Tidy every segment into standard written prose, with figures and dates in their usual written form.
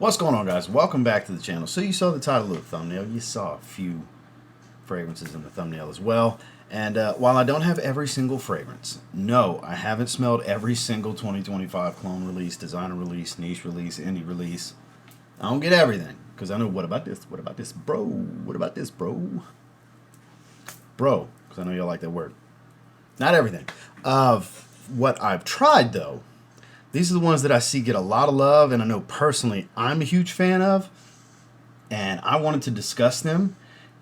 What's going on, guys? Welcome back to the channel. So you saw the title of the thumbnail. You saw a few fragrances in the thumbnail as well. And while I don't have every single fragrance, no, I haven't smelled every single 2025 clone release, designer release, niche release, indie release. I don't get everything because I know what about this? What about this, bro? What about this, bro? Bro, because I know y'all like that word. Not everything. Of what I've tried, though, these are the ones that I see get a lot of love, and I know personally I'm a huge fan of, and I wanted to discuss them.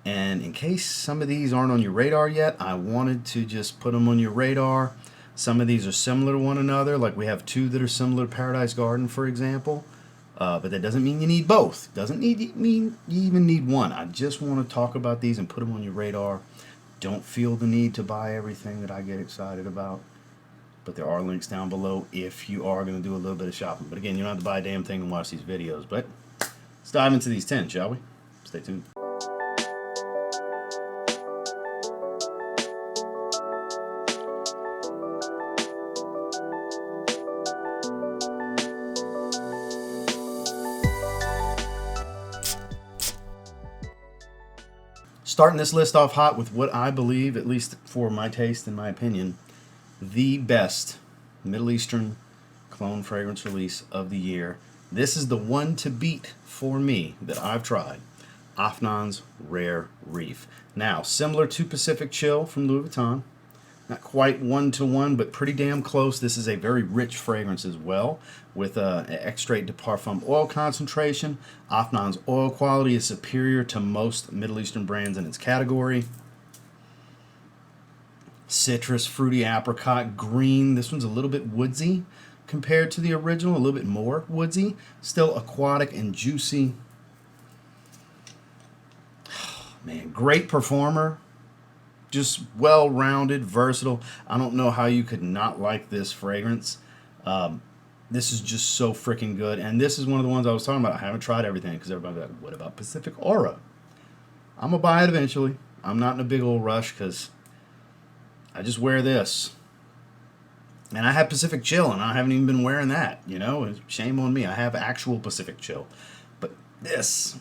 And in case some of these aren't on your radar yet, I wanted to just put them on your radar. Some of these are similar to one another, like we have two that are similar to Paradise Garden, for example. But that doesn't mean you need both. Doesn't mean you even need one. I just want to talk about these and put them on your radar. Don't feel the need to buy everything that I get excited about. But there are links down below if you are going to do a little bit of shopping. But again, you don't have to buy a damn thing and watch these videos. But let's dive into these 10, shall we? Stay tuned. Starting this list off hot with what I believe, at least for my taste and my opinion, the best Middle Eastern clone fragrance release of the year. This is the one to beat for me that I've tried. Afnan's Rare Reef. Now, similar to Pacific Chill from Louis Vuitton. Not quite one-to-one, but pretty damn close. This is a very rich fragrance as well, with an Extrait de Parfum oil concentration. Afnan's oil quality is superior to most Middle Eastern brands in its category. Citrus, fruity, apricot, green. This one's a little bit woodsy compared to the original, a little bit more woodsy. Still aquatic and juicy. Man, great performer. Just well-rounded, versatile. I don't know how you could not like this fragrance. This is just so freaking good. And this is one of the ones I was talking about. I haven't tried everything because everybody's like, what about Pacific Aura? I'm going to buy it eventually. I'm not in a big old rush because I just wear this. And I have Pacific Chill, and I haven't even been wearing that. You know, shame on me. I have actual Pacific Chill. But this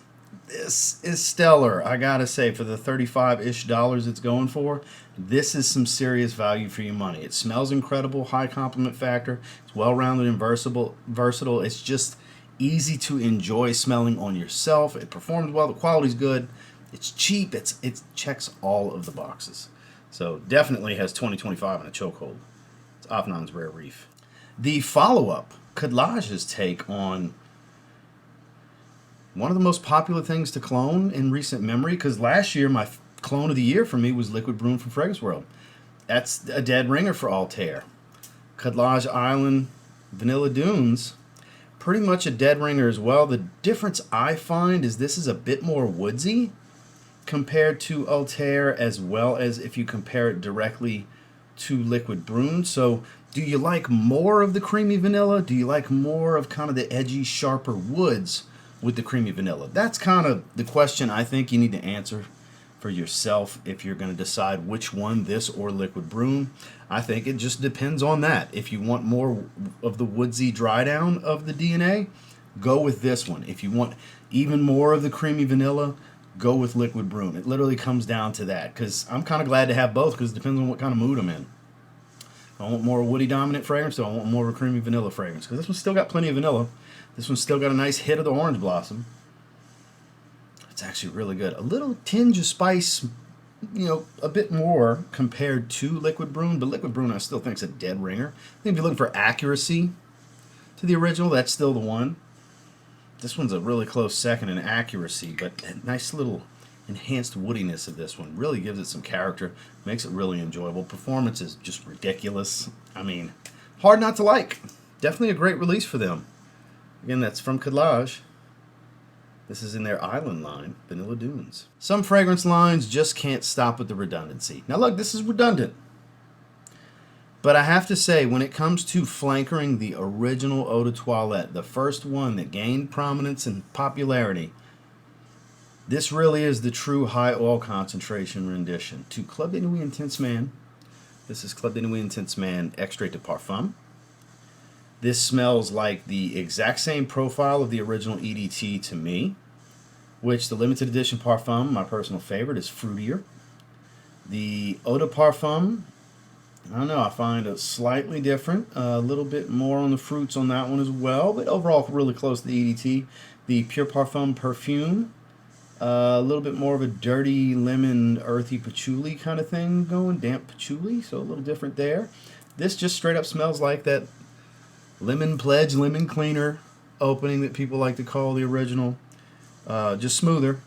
is stellar. I gotta say, for the $35-ish it's going for, this is some serious value for your money. It smells incredible, high compliment factor. It's well-rounded and versatile. It's just easy to enjoy smelling on yourself. It performs well. The quality's good. It's cheap. It checks all of the boxes. So definitely has 2025 in a chokehold. It's Afnan's Rare Reef. The follow-up, Khadlaj's take on one of the most popular things to clone in recent memory, because last year my clone of the year for me was Liquid Broom from Fragus World. That's a dead ringer for Altair. Khadlaj Island Vanilla Dunes, pretty much a dead ringer as well. The difference I find is this is a bit more woodsy compared to Altair, as well as if you compare it directly to Liquid Broom. So do you like more of the creamy vanilla? Do you like more of kind of the edgy, sharper woods with the creamy vanilla? That's kind of the question I think you need to answer for yourself if you're going to decide which one, this or Liquid Broom. I think it just depends on that. If you want more of the woodsy dry down of the DNA, go with this one. If you want even more of the creamy vanilla, go with Liquid Broom. It literally comes down to that, because I'm kind of glad to have both, because it depends on what kind of mood I'm in. I want more woody dominant fragrance, so I want more of a creamy vanilla fragrance, because this one's still got plenty of vanilla. This one's still got a nice hit of the orange blossom. It's actually really good. A little tinge of spice, you know, a bit more compared to Liquid Broom, but Liquid Broom I still think is a dead ringer. I think if you're looking for accuracy to the original, that's still the one. This one's a really close second in accuracy, but a nice little enhanced woodiness of this one really gives it some character, makes it really enjoyable. Performance is just ridiculous. I mean, hard not to like. Definitely a great release for them. Again, that's from Khadlaj. This is in their island line, Vanilla Dunes. Some fragrance lines just can't stop with the redundancy. Now look, this is redundant. But I have to say, when it comes to flankering the original Eau de Toilette, the first one that gained prominence and popularity, this really is the true high oil concentration rendition to Club de Nuit Intense Man. This is Club de Nuit Intense Man Extrait de Parfum. This smells like the exact same profile of the original EDT to me, which the limited edition Parfum, my personal favorite, is fruitier. The Eau de Parfum, I don't know, I find it slightly different. A little bit more on the fruits on that one as well, but overall really close to the EDT. The Pure Parfum Perfume, a little bit more of a dirty lemon, earthy patchouli kind of thing going, damp patchouli, so a little different there. This just straight up smells like that Lemon Pledge, Lemon Cleaner opening that people like to call the original. Just smoother,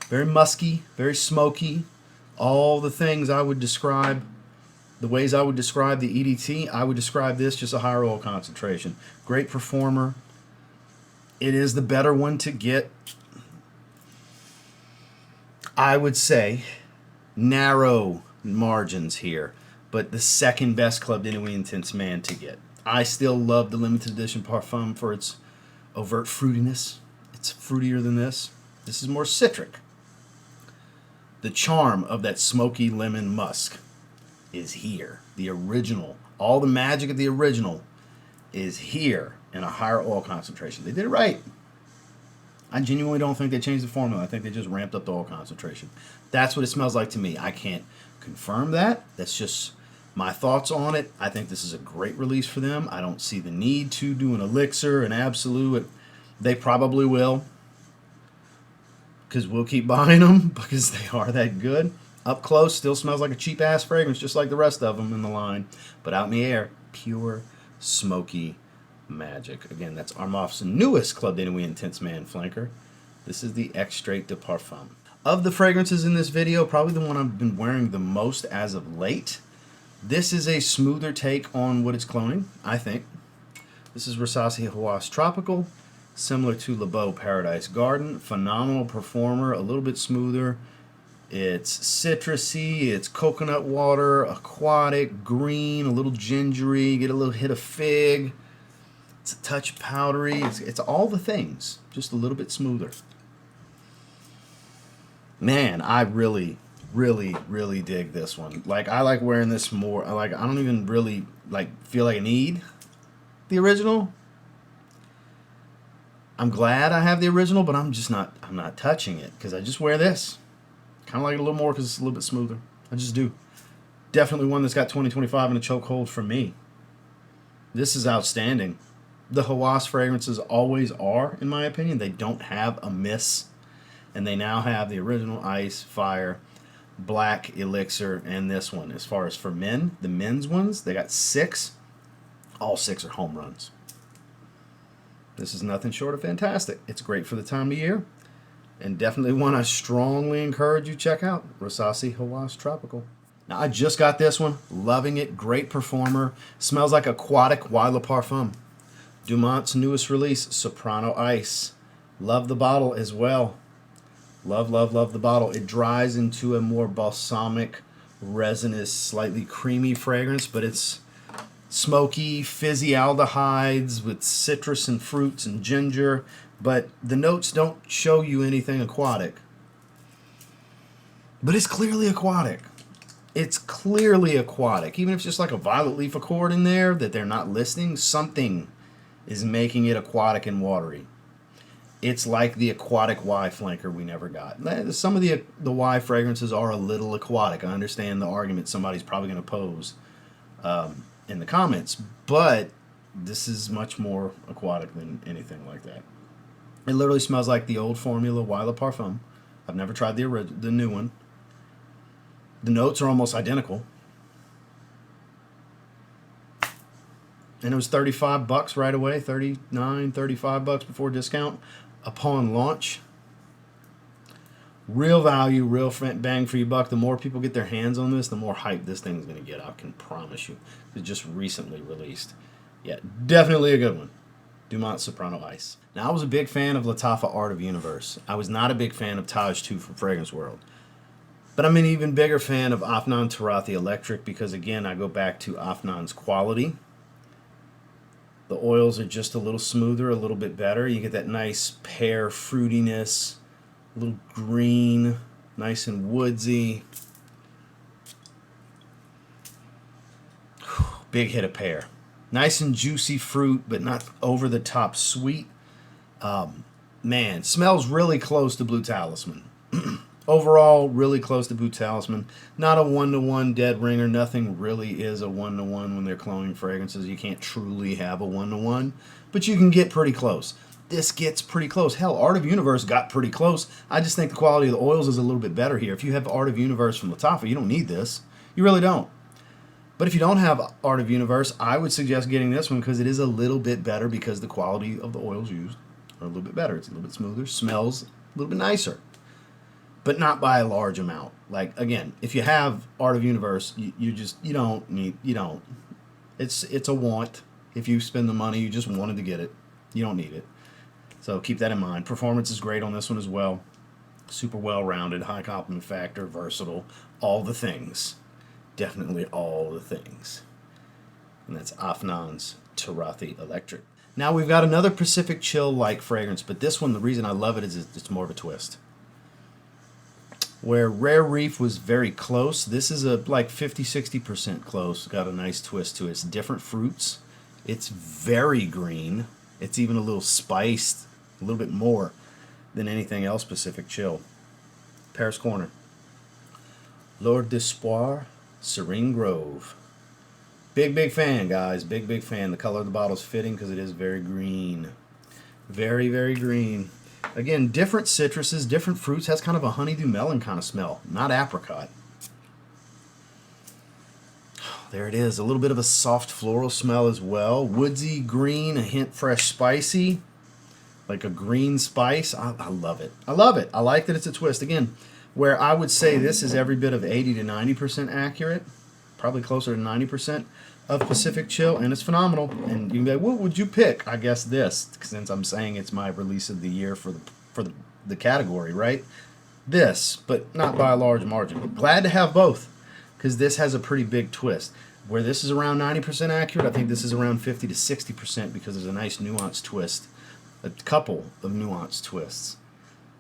very musky, very smoky. All the things I would describe, the ways I would describe the EDT, I would describe this just a higher oil concentration. Great performer. It is the better one to get. I would say narrow margins here, but the second best Club de Nuit Intense Man to get. I still love the limited edition Parfum for its overt fruitiness. It's fruitier than this. This is more citric. The charm of that smoky lemon musk is here. The original, all the magic of the original is here in a higher oil concentration. They did it right. I genuinely don't think they changed the formula. I think they just ramped up the oil concentration. That's what it smells like to me. I can't confirm that. That's just my thoughts on it. I think this is a great release for them. I don't see the need to do an elixir, an absolute. They probably will, because we'll keep buying them because they are that good. Up close, still smells like a cheap-ass fragrance, just like the rest of them in the line. But out in the air, pure, smoky magic. Again, that's Armaf's newest Club de Nuit Intense Man flanker. This is the Extrait de Parfum. Of the fragrances in this video, probably the one I've been wearing the most as of late. This is a smoother take on what it's cloning, I think. This is Rasasi Hawas Tropical, similar to Le Beau Paradise Garden. Phenomenal performer, a little bit smoother. It's citrusy, it's coconut water, aquatic, green, a little gingery, get a little hit of fig. It's a touch powdery. It's all the things, just a little bit smoother. Man, I really dig this one. Like, I like wearing this more. I don't even really feel like I need the original. I'm glad I have the original, but I'm not touching it because I just wear this. Kind of like it a little more because it's a little bit smoother. I just do. Definitely one that's got 2025 in a chokehold for me. This is outstanding. The Hawas fragrances always are, in my opinion. They don't have a miss. And they now have the original Ice, Fire, Black, Elixir, and this one. As far as for men, the men's ones, they got 6. All 6 are home runs. This is nothing short of fantastic. It's great for the time of year. And definitely one I strongly encourage you to check out. Rasasi Hawas Tropical. Now, I just got this one. Loving it. Great performer. Smells like aquatic Eau de Parfum. Dumont's newest release, Soprano Ice. Love the bottle as well. Love the bottle. It dries into a more balsamic, resinous, slightly creamy fragrance, but it's smoky, fizzy aldehydes with citrus and fruits and ginger, but the notes don't show you anything aquatic. But it's clearly aquatic. It's clearly aquatic. Even if it's just like a violet leaf accord in there that they're not listing, something is making it aquatic and watery. It's like the aquatic Y flanker we never got. Some of the Y fragrances are a little aquatic. I understand the argument somebody's probably going to pose in the comments, but this is much more aquatic than anything like that. It literally smells like the old formula Eau de Parfum. I've never tried the new one. The notes are almost identical. And it was $35 right away, $39, $35 before discount upon launch. Real value, real bang for your buck. The more people get their hands on this, the more hype this thing's going to get. I can promise you. It's just recently released. Yeah, definitely a good one. Dumont Soprano Ice. Now, I was a big fan of Lattafa Art of Universe. I was not a big fan of Taj 2 from Fragrance World. But I'm an even bigger fan of Afnan Turathi Electric because, again, I go back to Afnan's quality. The oils are just a little smoother, a little bit better. You get that nice pear fruitiness, a little green, nice and woodsy. Big hit of pear. Nice and juicy fruit, but not over the top sweet. Man, smells really close to Blue Talisman. Overall, really close to Blue Talisman. Not a one-to-one dead ringer. Nothing really is a one-to-one when they're cloning fragrances. You can't truly have a one-to-one, but you can get pretty close. This gets pretty close. Hell, Art of Universe got pretty close. I just think the quality of the oils is a little bit better here. If you have Art of Universe from Lattafa, you don't need this. You really don't. But if you don't have Art of Universe, I would suggest getting this one because it is a little bit better because the quality of the oils used are a little bit better. It's a little bit smoother, smells a little bit nicer, but not by a large amount. Like, again, if you have Art of Universe, you don't need. It's a want. If you spend the money, you just wanted to get it. You don't need it. So keep that in mind. Performance is great on this one as well. Super well-rounded, high compliment factor, versatile, all the things. Definitely all the things. And that's Afnan's Turathi Electric. Now we've got another Pacific Chill-like fragrance, but this one, the reason I love it is it's more of a twist. Where Rare Reef was very close, this is a like 50-60% close. Got a nice twist to it. It's different fruits. It's very green. It's even a little spiced, a little bit more than anything else Pacific Chill. Paris Corner. Lord d'Espoir, Serene Grove. Big fan, guys. Big fan. The color of the bottle is fitting because it is very green. Very green. Again, different citruses, different fruits. Has kind of a honeydew melon kind of smell. Not apricot. There it is. A little bit of a soft floral smell as well. Woodsy, green, a hint fresh, spicy. Like a green spice. I love it. I love it. I like that it's a twist. Again, where I would say this is every bit of 80 to 90% accurate. Probably closer to 90% of Pacific Chill, and it's phenomenal. And you can be like, what would you pick? I guess this, since I'm saying it's my release of the year for the category, right? This, but not by a large margin. Glad to have both, because this has a pretty big twist. Where this is around 90% accurate, I think this is around 50 to 60% because there's a nice nuanced twist. A couple of nuanced twists.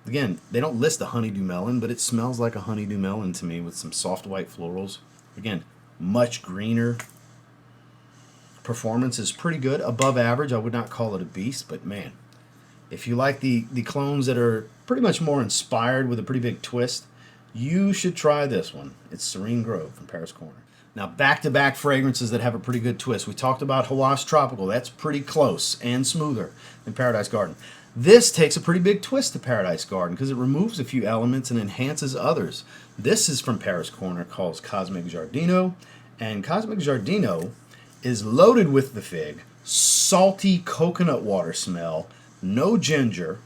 Again, they don't list the honeydew melon, but it smells like a honeydew melon to me with some soft white florals. Again, much greener. Performance is pretty good, above average. I would not call it a beast, but man, if you like the clones that are pretty much more inspired with a pretty big twist, you should try this one. It's Serene Grove from Paris Corner. Now, back-to-back fragrances that have a pretty good twist. We talked about Hawas Tropical. That's pretty close and smoother than Paradise Garden. This takes a pretty big twist to Paradise Garden because it removes a few elements and enhances others. This is from Paris Corner, called Cosmic Giardino. And Cosmic Giardino is loaded with the fig, salty coconut water smell, no ginger,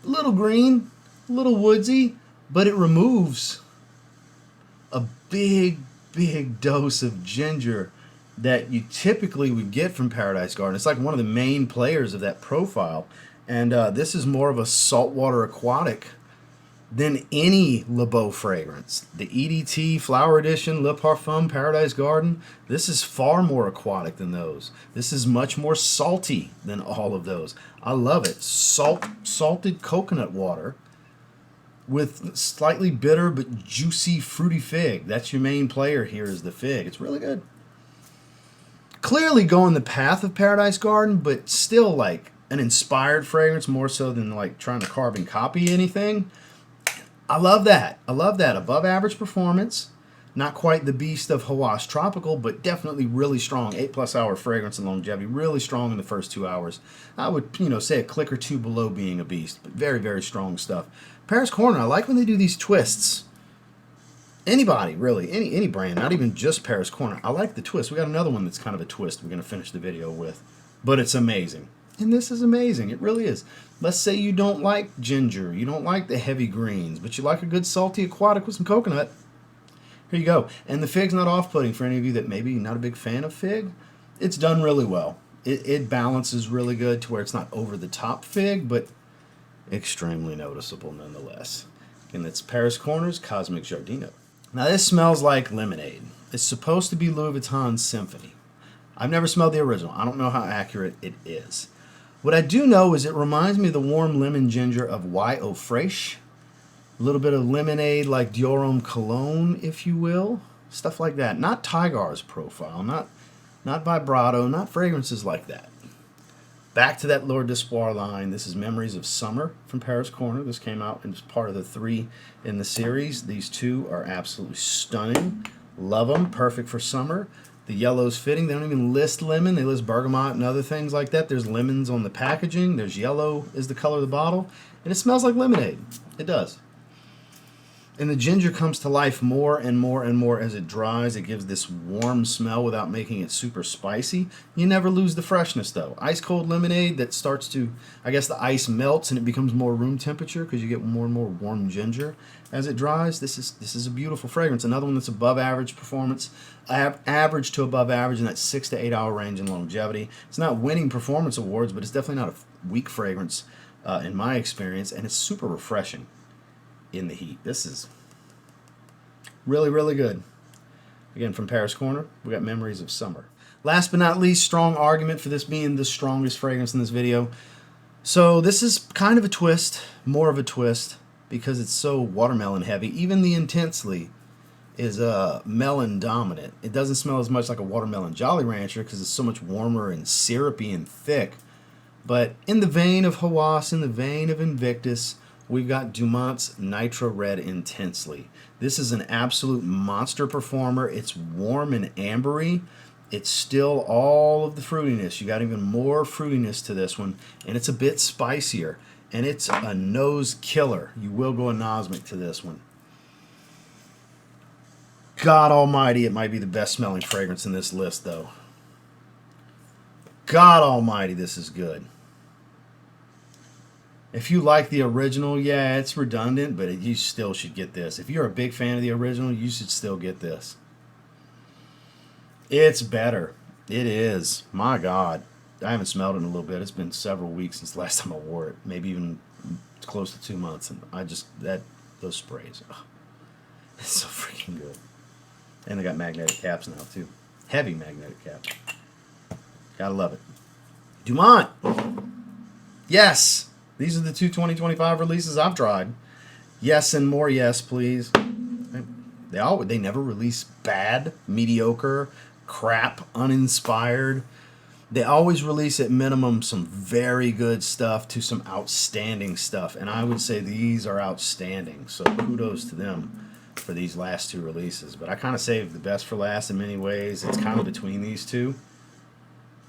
a little green, a little woodsy, but it removes a big dose of ginger that you typically would get from Paradise Garden. It's like one of the main players of that profile. And this is more of a saltwater aquatic than any Le Beau fragrance. The EDT Flower Edition, Le Parfum, Paradise Garden, this is far more aquatic than those. This is much more salty than all of those. I love it. Salted coconut water with slightly bitter but juicy fruity fig. That's your main player here, is the fig. It's really good. Clearly going the path of Paradise Garden, but still like an inspired fragrance more so than like trying to carbon copy anything. I love that. I love that. Above average performance. Not quite the beast of Hawas Tropical, but definitely really strong. 8+ hour fragrance and longevity. Really strong in the first 2 hours. I would, say a click or two below being a beast, but very strong stuff. Paris Corner, I like when they do these twists. Anybody, really, any brand, not even just Paris Corner. I like the twist. We got another one that's kind of a twist we're going to finish the video with. But it's amazing. And this is amazing. It really is. Let's say you don't like ginger. You don't like the heavy greens. But you like a good salty aquatic with some coconut. Here you go. And the fig's not off-putting for any of you that maybe not a big fan of fig. It's done really well. It balances really good to where it's not over-the-top fig, but extremely noticeable nonetheless. And it's Paris Corner's Cosmic Giardino. Now this smells like lemonade. It's supposed to be Louis Vuitton's Symphony. I've never smelled the original. I don't know how accurate it is. What I do know is it reminds me of the warm lemon ginger of Y. Eau Fraiche. A little bit of lemonade like Dior Homme Cologne, if you will. Stuff like that. Not Tigar's profile. Not not vibrato, not fragrances like that. Back to that Lord d'Espoir line. This is Memories of Summer from Paris Corner. This came out and is part of the 3 in the series. These 2 are absolutely stunning. Love them. Perfect for summer. The yellow's fitting. They don't even list lemon. They list bergamot and other things like that. There's lemons on the packaging. There's yellow is the color of the bottle. And it smells like lemonade. It does. And the ginger comes to life more and more and more as it dries. It gives this warm smell without making it super spicy. You never lose the freshness though. Ice cold lemonade that starts to, I guess the ice melts and it becomes more room temperature because you get more and more warm ginger as it dries. This is a beautiful fragrance. Another one that's above average performance, average to above average in that 6 to 8 hour range in longevity. It's not winning performance awards, but it's definitely not a weak fragrance in my experience, and it's super refreshing in the heat. This is really, really good. Again, from Paris Corner, we got Memories of Summer. Last but not least, strong argument for this being the strongest fragrance in this video. So this is kind of a twist, more of a twist, because it's so watermelon heavy. Even the Intensely is melon dominant. It doesn't smell as much like a watermelon Jolly Rancher because it's so much warmer and syrupy and thick. But in the vein of Hawas, in the vein of Invictus, we've got Dumont's Nitro Red Intensely. This is an absolute monster performer. It's warm and ambery. It's still all of the fruitiness. You got even more fruitiness to this one, and it's a bit spicier. And it's a nose killer. You will go anosmic to this one. God almighty, it might be the best smelling fragrance in this list, though. God almighty, this is good. If you like the original, yeah, it's redundant, but you still should get this. If you're a big fan of the original, you should still get this. It's better. It is. My God. I haven't smelled it in a little bit. It's been several weeks since the last time I wore it. Maybe even close to 2 months. And those sprays. Oh, it's so freaking good. And they got magnetic caps now, too. Heavy magnetic caps. Gotta love it. Dumont. Yes. These are the 2 2025 releases I've tried. Yes and more yes, please. They never release bad, mediocre, crap, uninspired. They always release at minimum some very good stuff to some outstanding stuff. And I would say these are outstanding. So kudos to them for these last 2 releases. But I kind of saved the best for last in many ways. It's kind of between these 2.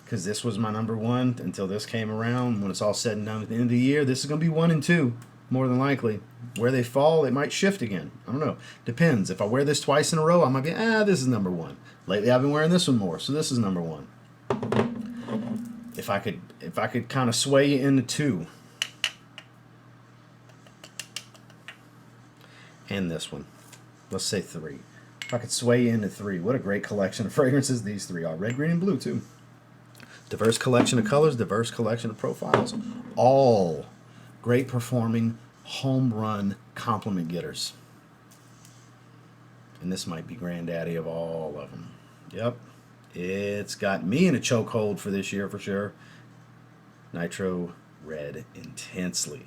Because this was my number 1 until this came around. When it's all said and done at the end of the year, this is going to be 1 and 2, more than likely. Where they fall, it might shift again. I don't know. Depends. If I wear this twice in a row, I might be, this is number 1. Lately, I've been wearing this one more, so this is number 1. If I could kind of sway you into 2. And this one. Let's say 3. If I could sway you into 3. What a great collection of fragrances these 3 are. Red, green, and blue, too. Diverse collection of colors, diverse collection of profiles. All great performing, home run compliment getters. And this might be granddaddy of all of them. Yep. It's got me in a chokehold for this year for sure. Nitro Red Intensely.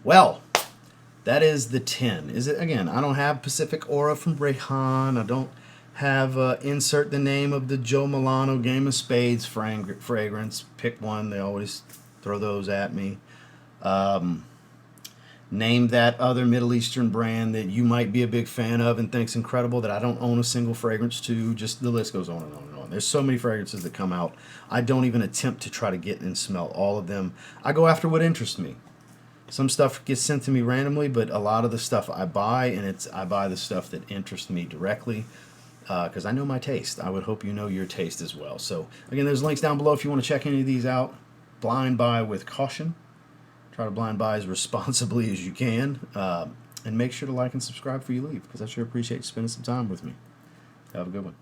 Well, that is the 10. Is it again? I don't have Pacific Aura from Rehan. I don't have insert the name of the Joe Milano Game of Spades fragrance. Pick one. They always throw those at me. Name that other Middle Eastern brand that you might be a big fan of and think's incredible that I don't own a single fragrance to. Just the list goes on and on and on. There's so many fragrances that come out. I don't even attempt to try to get and smell all of them. I go after what interests me. Some stuff gets sent to me randomly, but a lot of the stuff I buy, and I buy the stuff that interests me directly. Because I know my taste. I would hope you know your taste as well. So, again, there's links down below if you want to check any of these out. Blind buy with caution. Try to blind buy as responsibly as you can. And make sure to like and subscribe before you leave, because I sure appreciate you spending some time with me. Have a good one.